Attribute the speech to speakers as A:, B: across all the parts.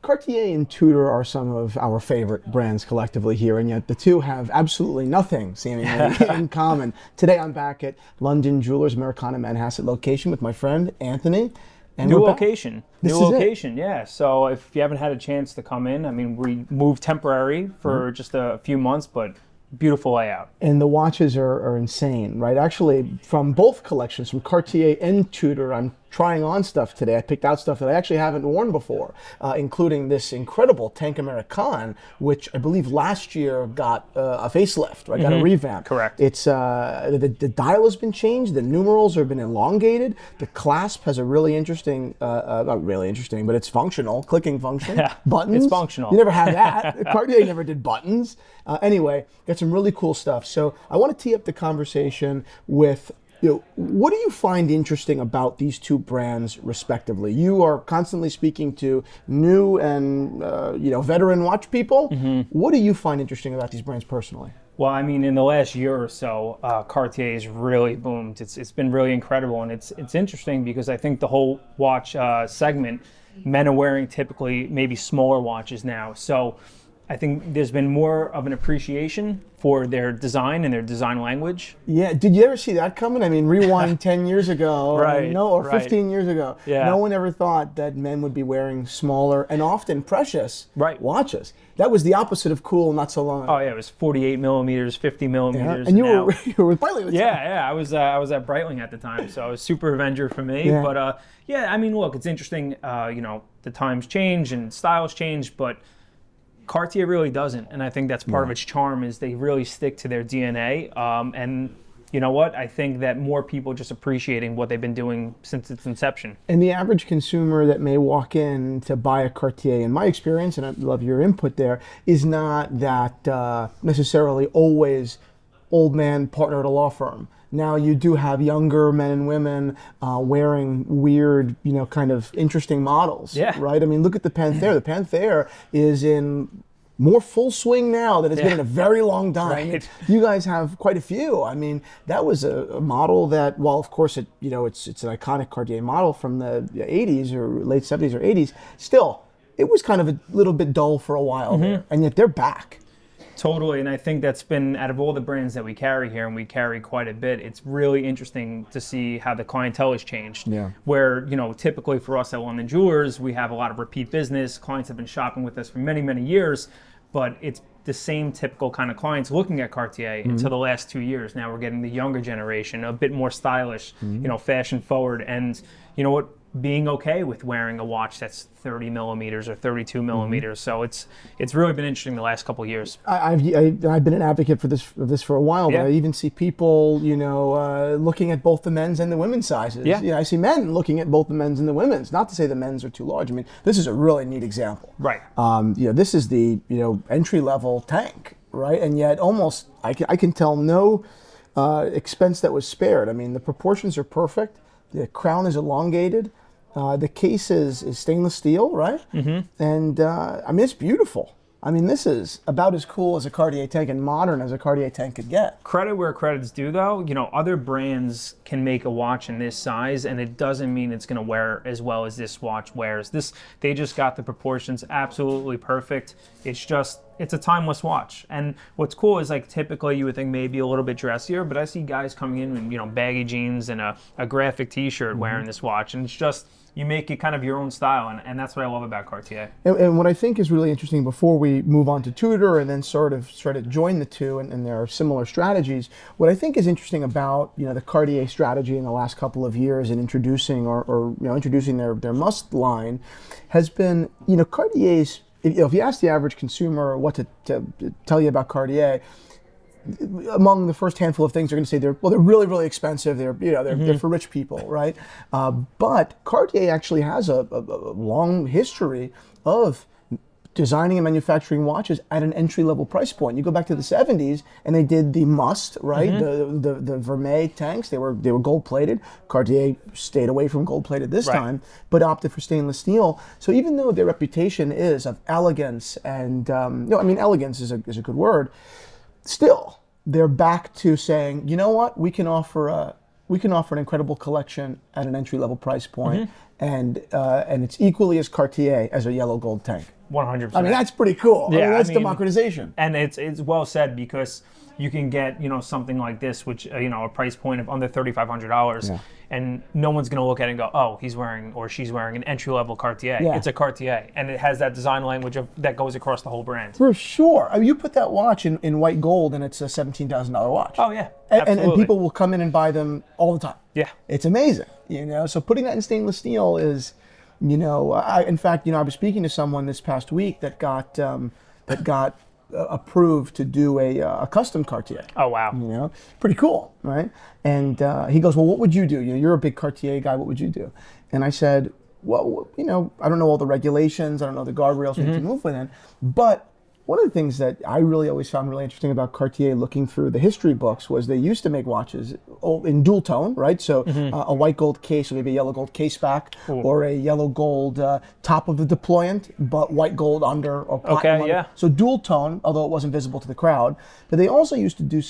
A: Cartier and Tudor are some of our favorite brands collectively here, and yet the two have absolutely nothing seemingly in common. Today I'm back at London Jewelers Americana Manhasset location with my friend Anthony. And
B: New location,
A: it.
B: yeah. So if you haven't had a chance to come in, I mean, we moved temporary for just a few months, but beautiful layout.
A: And the watches are insane, right? Actually, from both collections, from Cartier and Tudor, I'm trying on stuff today. I picked out stuff that I actually haven't worn before, including this incredible Tank Américaine, which I believe last year got a facelift, right? Got a revamp.
B: Correct.
A: It's the dial has been changed. The numerals have been elongated. The clasp has a really interesting, not really interesting, but it's functional, clicking function.
B: Yeah,
A: buttons.
B: it's functional.
A: You never had that. Cartier never did buttons. Anyway, got some really cool stuff. So I want to tee up the conversation with, what do you find interesting about these two brands respectively? You are constantly speaking to new and veteran watch people. What do you find interesting about these brands personally?
B: Well, I mean, in the last year or so, Cartier has really boomed. It's been really incredible, and it's interesting because I think the whole watch segment, men are wearing typically maybe smaller watches now. So I think there's been more of an appreciation for their design and their design language.
A: Yeah, did you ever see that coming? I mean, rewind 10 years ago,
B: right,
A: or 15 years ago.
B: Yeah.
A: No one ever thought that men would be wearing smaller and often precious watches. That was the opposite of cool not so long ago.
B: Oh yeah, it was 48 millimeters, 50 millimeters.
A: And you were with Breitling.
B: Yeah, I was at Breitling at the time, so it was super Avenger for me.
A: Yeah.
B: But I mean, look, it's interesting. The times change and styles change, but Cartier really doesn't, and I think that's part of its charm is they really stick to their DNA. And you know what? I think that more people just appreciating what they've been doing since its inception.
A: And the average consumer that may walk in to buy a Cartier, in my experience, and I love your input there, is not that necessarily always old man partner at a law firm. Now you do have younger men and women wearing weird, kind of interesting models, right? I mean, look at the Panther. The Panther is in more full swing now than it's been in a very long time.
B: Right.
A: You guys have quite a few. I mean, that was a model that, well, of course, it's an iconic Cartier model from the 80s or late 70s or 80s. Still, it was kind of a little bit dull for a while there, and yet they're back.
B: Totally, and I think that's been, out of all the brands that we carry here, and we carry quite a bit, it's really interesting to see how the clientele has changed.
A: Yeah.
B: Where, typically for us at London Jewelers, we have a lot of repeat business. Clients have been shopping with us for many, many years, but it's the same typical kind of clients looking at Cartier until the last 2 years. Now we're getting the younger generation, a bit more stylish, fashion forward, and you know what? Being okay with wearing a watch that's 30 millimeters or 32 millimeters. So it's really been interesting the last couple of years.
A: I've been an advocate for this for a while, but I even see people, looking at both the men's and the women's sizes.
B: Yeah.
A: I see men looking at both the men's and the women's. Not to say the men's are too large. I mean, this is a really neat example.
B: Right.
A: This is the entry level tank, right? And yet almost I can tell no expense that was spared. I mean, the proportions are perfect. The crown is elongated. The case is stainless steel, right? And I mean, it's beautiful. I mean, this is about as cool as a Cartier tank and modern as a Cartier tank could get.
B: Credit where credit's due, though. Other brands can make a watch in this size, and it doesn't mean it's going to wear as well as this watch wears. They just got the proportions absolutely perfect. It's a timeless watch. And what's cool is, like, typically you would think maybe a little bit dressier, but I see guys coming in in, baggy jeans and a graphic t-shirt wearing this watch, and it's just, you make it kind of your own style, and that's what I love about Cartier.
A: And what I think is really interesting, before we move on to Tudor and then sort of join the two, and there are similar strategies, what I think is interesting about the Cartier strategy in the last couple of years in introducing introducing their must line has been, Cartier's, if you ask the average consumer what to tell you about Cartier, among the first handful of things they're going to say they're really, really expensive. They're for rich people, right? But Cartier actually has a long history of designing and manufacturing watches at an entry-level price point. You go back to the 70s, and they did the must, right? The Vermeil tanks. They were gold-plated. Cartier stayed away from gold-plated this time, but opted for stainless steel. So even though their reputation is of elegance, and elegance is a good word, still they're back to saying, you know what, we can offer an incredible collection at an entry-level price point. and it's equally as Cartier as a yellow gold tank.
B: 100%.
A: I mean, that's pretty cool.
B: Yeah,
A: I mean, that's democratization.
B: And it's well said, because you can get, something like this, which, a price point of under $3,500, and no one's going to look at it and go, oh, he's wearing or she's wearing an entry-level Cartier.
A: Yeah.
B: It's a Cartier, and it has that design language that goes across the whole brand.
A: For sure. I mean, you put that watch in white gold, and it's a $17,000 watch.
B: Oh, yeah.
A: And people will come in and buy them all the time.
B: Yeah.
A: It's amazing, So putting that in stainless steel is, in fact, I was speaking to someone this past week that got approved to do a custom Cartier.
B: Oh, wow.
A: Pretty cool, right? And he goes, well, what would you do? You're a big Cartier guy. What would you do? And I said, well, I don't know all the regulations. I don't know the guardrails we can move within. But one of the things that I really always found really interesting about Cartier, looking through the history books, was they used to make watches in dual tone, right? So a white gold case, or maybe a yellow gold case back, or a yellow gold top of the deployant, but white gold under, or platinum under. So dual tone, although it wasn't visible to the crowd. But they also used to do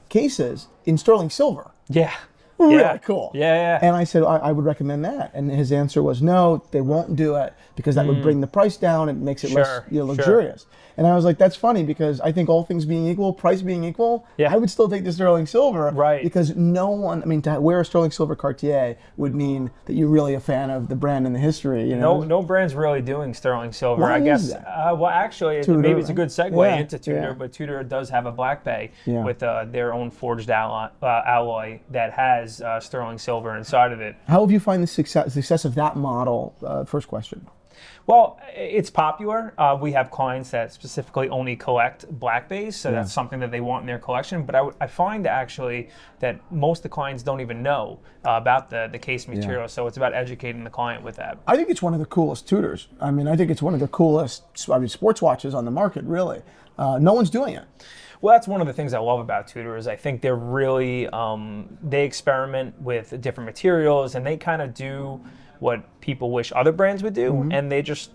A: cases in sterling silver.
B: Yeah.
A: Really cool.
B: Yeah.
A: And I said, I would recommend that. And his answer was, no, they won't do it, because that would bring the price down and makes it less luxurious. And I was like, that's funny, because I think all things being equal, price being equal, I would still take the sterling silver.
B: Right.
A: Because no one, to wear a sterling silver Cartier would mean that you're really a fan of the brand and the history.
B: No brand's really doing sterling silver.
A: Why
B: I guess.
A: is that?
B: Well, actually,
A: Tudor,
B: maybe it's a good segue into Tudor,
A: yeah.
B: but Tudor does have a black bay with their own forged alloy that has sterling silver inside of it.
A: How have you find the success of that model? First question.
B: Well, it's popular. We have clients that specifically only collect black bays, so that's something that they want in their collection. But I find actually that most of the clients don't even know about the case material, so it's about educating the client with that.
A: I think it's one of the coolest Tudors. I think it's one of the coolest sports watches on the market, really. No one's doing it.
B: Well, that's one of the things I love about Tudor is I think they're really, they experiment with different materials, and they kind of do what people wish other brands would do, and they're just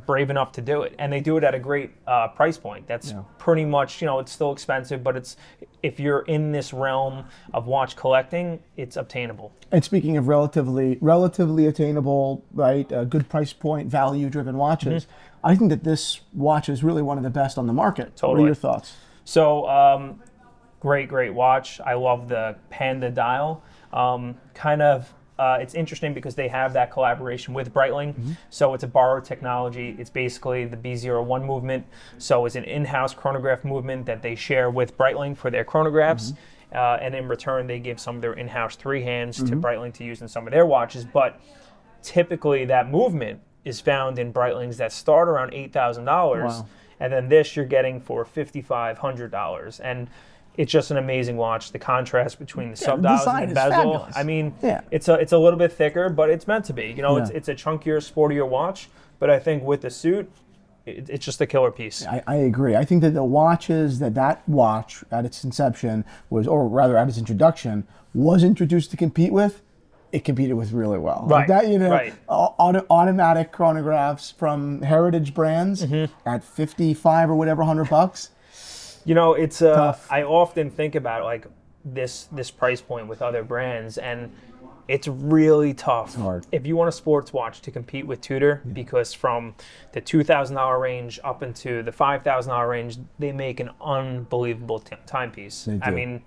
B: brave enough to do it, and they do it at a great price point. That's pretty much, it's still expensive, but if you're in this realm of watch collecting, it's obtainable.
A: And speaking of relatively attainable, right, good price point, value-driven watches, I think that this watch is really one of the best on the market.
B: Totally.
A: What are your thoughts?
B: So, great watch. I love the Panda dial. It's interesting because they have that collaboration with Breitling. So it's a borrowed technology. It's basically the B01 movement. So it's an in-house chronograph movement that they share with Breitling for their chronographs. And in return, they give some of their in-house three hands to Breitling to use in some of their watches. But typically that movement is found in Breitlings that start around $8,000. Wow. And then this you're getting for $5,500. And it's just an amazing watch. The contrast between the subdials and the bezel. It's a little bit thicker, but it's meant to be. It's a chunkier, sportier watch. But I think with the suit, it's just a killer piece.
A: I agree. I think that the watches that watch at its inception was, or rather at its introduction, was introduced to compete with, it competed with really well.
B: Right.
A: Like that, automatic chronographs from heritage brands at 55 or whatever, $100.
B: It's I often think about like this price point with other brands, and it's really tough. It's
A: hard.
B: If you want a sports watch to compete with Tudor, because from the $2,000 range up into the $5,000 range, they make an unbelievable timepiece. I mean,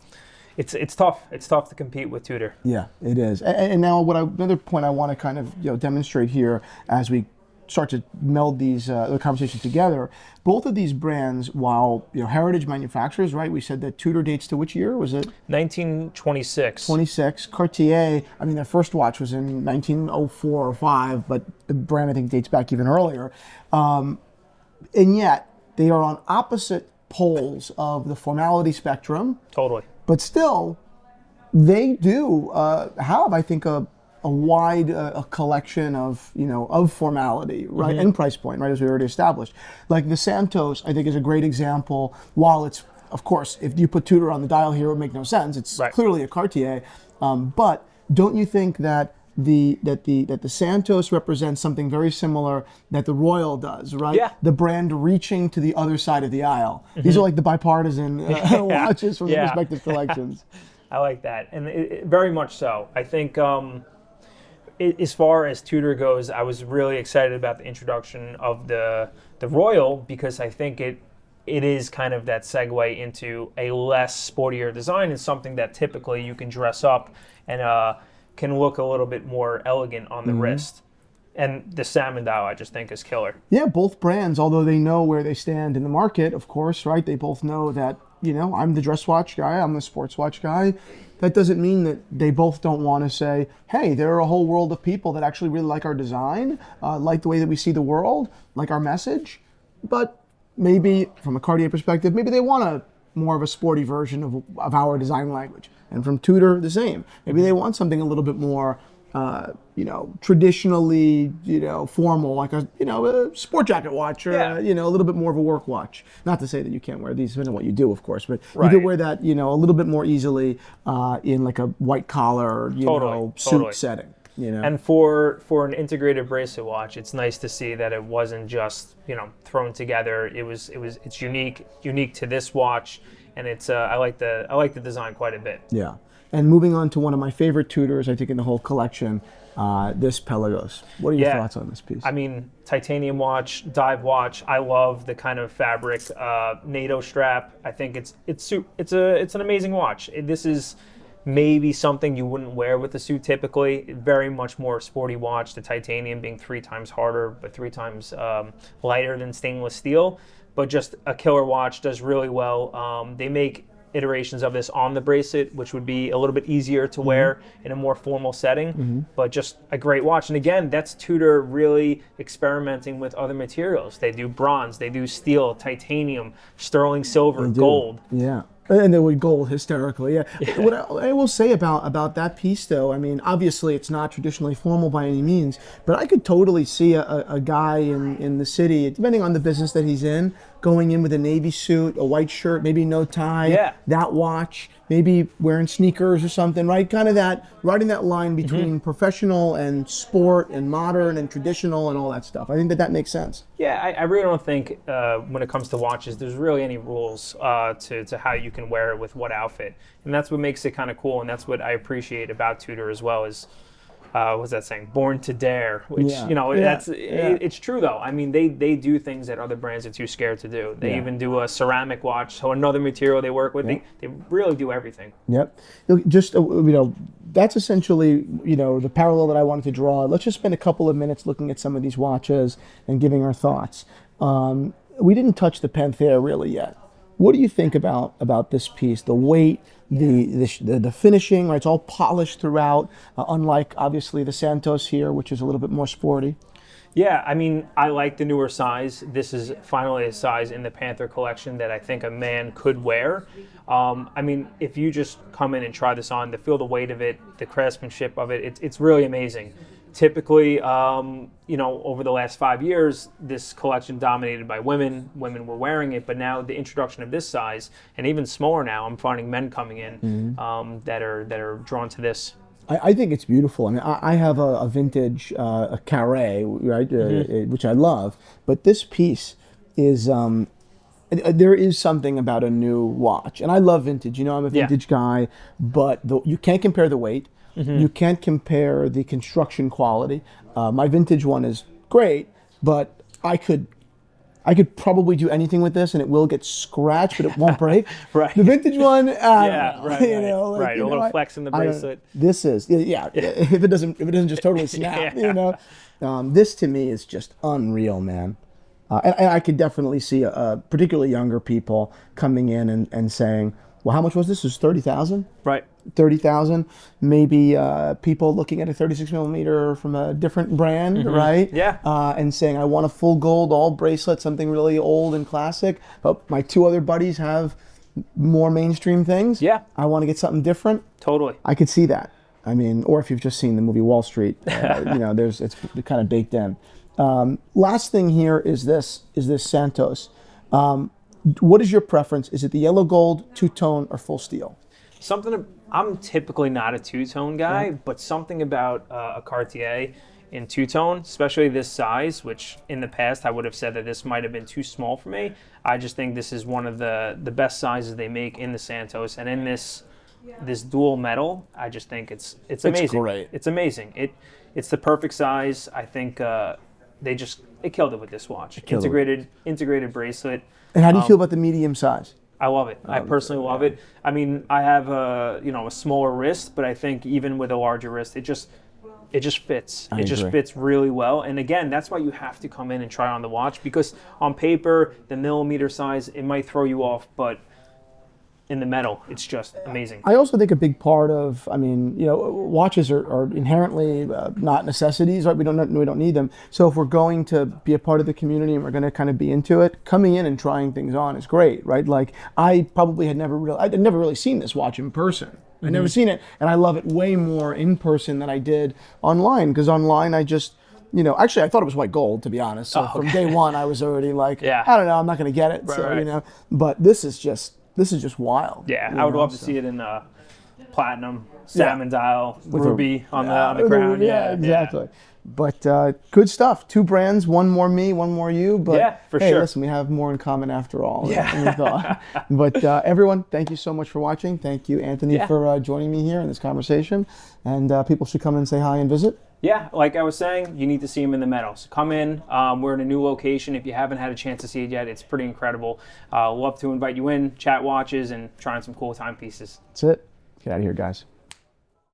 B: it's tough. It's tough to compete with Tudor.
A: Yeah, it is. And now, another point I want to kind of demonstrate here as we start to meld these the conversations together. Both of these brands, while heritage manufacturers, right? We said that Tudor dates to which year? Was it
B: 1926?
A: 26. Cartier, their first watch was in 1904 or 5, but the brand I think dates back even earlier. And yet they are on opposite poles of the formality spectrum.
B: Totally.
A: But still, they do have, I think, a wide collection of of formality, right, and price point, right, as we already established. Like the Santos, I think, is a great example. While it's, of course, if you put Tudor on the dial here, it would make no sense. It's clearly a Cartier, but don't you think that the Santos represents something very similar that the Royal does, right?
B: Yeah.
A: The brand reaching to the other side of the aisle. These are like the bipartisan watches from the respective collections.
B: I like that, and very much so. I think as far as Tudor goes, I was really excited about the introduction of the Royal, because I think it is kind of that segue into a less sportier design and something that typically you can dress up and can look a little bit more elegant on the wrist. And the salmon dial, I just think, is killer.
A: Yeah, both brands, although they know where they stand in the market, of course, right? They both know that, I'm the dress watch guy, I'm the sports watch guy. That doesn't mean that they both don't want to say, hey, there are a whole world of people that actually really like our design, like the way that we see the world, like our message. But maybe from a Cartier perspective, maybe they want more of a sporty version of our design language. And from Tudor, the same. Maybe they want something a little bit more traditionally, formal, like a sport jacket watch, or a little bit more of a work watch. Not to say that you can't wear these, depending on what you do, of course, but you could wear that, a little bit more easily in like a white collar, suit setting.
B: And for an integrated bracelet watch, it's nice to see that it wasn't just thrown together. It's unique to this watch, and it's I like the design quite a bit.
A: Yeah. And moving on to one of my favorite Tudors, I think, in the whole collection, this Pelagos. What are your thoughts on this piece?
B: I mean, titanium watch, dive watch. I love the kind of fabric NATO strap. I think it's an amazing watch. This is maybe something you wouldn't wear with a suit typically. Very much more sporty watch. The titanium being 3 times harder, but 3 times lighter than stainless steel. But just a killer watch, does really well. They make iterations of this on the bracelet, which would be a little bit easier to wear in a more formal setting, but just a great watch. And again, that's Tudor really experimenting with other materials. They do bronze, they do steel, titanium, sterling silver, gold.
A: Yeah. And then with gold, hysterically, yeah. What I will say about that piece, though, I mean, obviously it's not traditionally formal by any means, but I could totally see a guy in the city, depending on the business that he's in, going in with a navy suit, a white shirt, maybe no tie, that watch, maybe wearing sneakers or something, right? Kind of riding that line between professional and sport and modern and traditional and all that stuff. I think that makes sense.
B: Yeah, I really don't think when it comes to watches, there's really any rules to how you can wear it with what outfit. And that's what makes it kind of cool, and that's what I appreciate about Tudor as well, is what's that saying? Born to dare, which it's true though. I mean, they do things that other brands are too scared to do. They even do a ceramic watch, so another material they work with. They really do everything. Yep.
A: Just that's essentially the parallel that I wanted to draw. Let's just spend a couple of minutes looking at some of these watches and giving our thoughts. We didn't touch the Panthère really yet. What do you think about this piece? The weight, the finishing, right? It's all polished throughout, unlike obviously the Santos here, which is a little bit more sporty.
B: Yeah, I mean, I like the newer size. This is finally a size in the Panther collection that I think a man could wear. I mean, if you just come in and try this on, to feel the weight of it, the craftsmanship of it, it's really amazing. Typically, over the last 5 years, this collection dominated by women. Women were wearing it, but now the introduction of this size, and even smaller now, I'm finding men coming in that are drawn to this.
A: I think it's beautiful. I mean, I have a vintage a Carré, right, which I love, but this piece is there is something about a new watch, and I love vintage. I'm a vintage guy, but you can't compare the weight. You can't compare the construction quality. My vintage one is great, but I could probably do anything with this, and it will get scratched, but it won't break.
B: Right.
A: The vintage one,
B: right. A little flex in the bracelet.
A: This is if it doesn't just totally snap, this to me is just unreal, man. And I could definitely see particularly younger people coming in and saying, well, how much was this? It was 30,000?
B: Right.
A: 30,000. Maybe people looking at a 36 millimeter from a different brand, right?
B: Yeah.
A: And saying, I want a full gold, all bracelet, something really old and classic. But my 2 other buddies have more mainstream things.
B: Yeah.
A: I want to get something different.
B: Totally.
A: I could see that. I mean, or if you've just seen the movie Wall Street, it's kind of baked in. Last thing here is this Santos. What is your preference? Is it the yellow gold, two-tone, or full steel?
B: I'm typically not a two-tone guy, but something about a Cartier in two-tone, especially this size, which in the past I would have said that this might have been too small for me. I just think this is one of the best sizes they make in the Santos, and in this dual metal, I just think it's amazing.
A: It's great.
B: It's amazing. it's the perfect size. I think they killed it with this watch. Integrated bracelet.
A: And how do you feel about the medium size?
B: I love it. I personally love it. I mean, I have a smaller wrist, but I think even with a larger wrist, it just fits. It just fits really well. And again, that's why you have to come in and try on the watch, because on paper, the millimeter size, it might throw you off, but in the metal, it's just amazing.
A: I also think a big part of, watches are inherently not necessities, right? We don't need them. So if we're going to be a part of the community and we're going to kind of be into it, coming in and trying things on is great, right? Like I probably had never really seen this watch in person. I'd never seen it, and I love it way more in person than I did online, because online I just, actually I thought it was white gold, to be honest. So from day one I was already like, I don't know, I'm not going to get it.
B: Right.
A: But this is just wild.
B: Yeah, I would love to see it in platinum, salmon dial, ruby on the crown.
A: Yeah, exactly. Yeah. But good stuff. 2 brands, one more me, one more you. But
B: yeah, for
A: hey,
B: sure.
A: Listen, we have more in common after all.
B: Yeah.
A: But everyone, thank you so much for watching. Thank you, Anthony, for joining me here in this conversation. And people should come and say hi and visit.
B: Yeah, like I was saying, you need to see them in the metal. So come in. We're in a new location. If you haven't had a chance to see it yet, it's pretty incredible. Love to invite you in, chat watches, and try on some cool timepieces.
A: That's it. Get out of here, guys.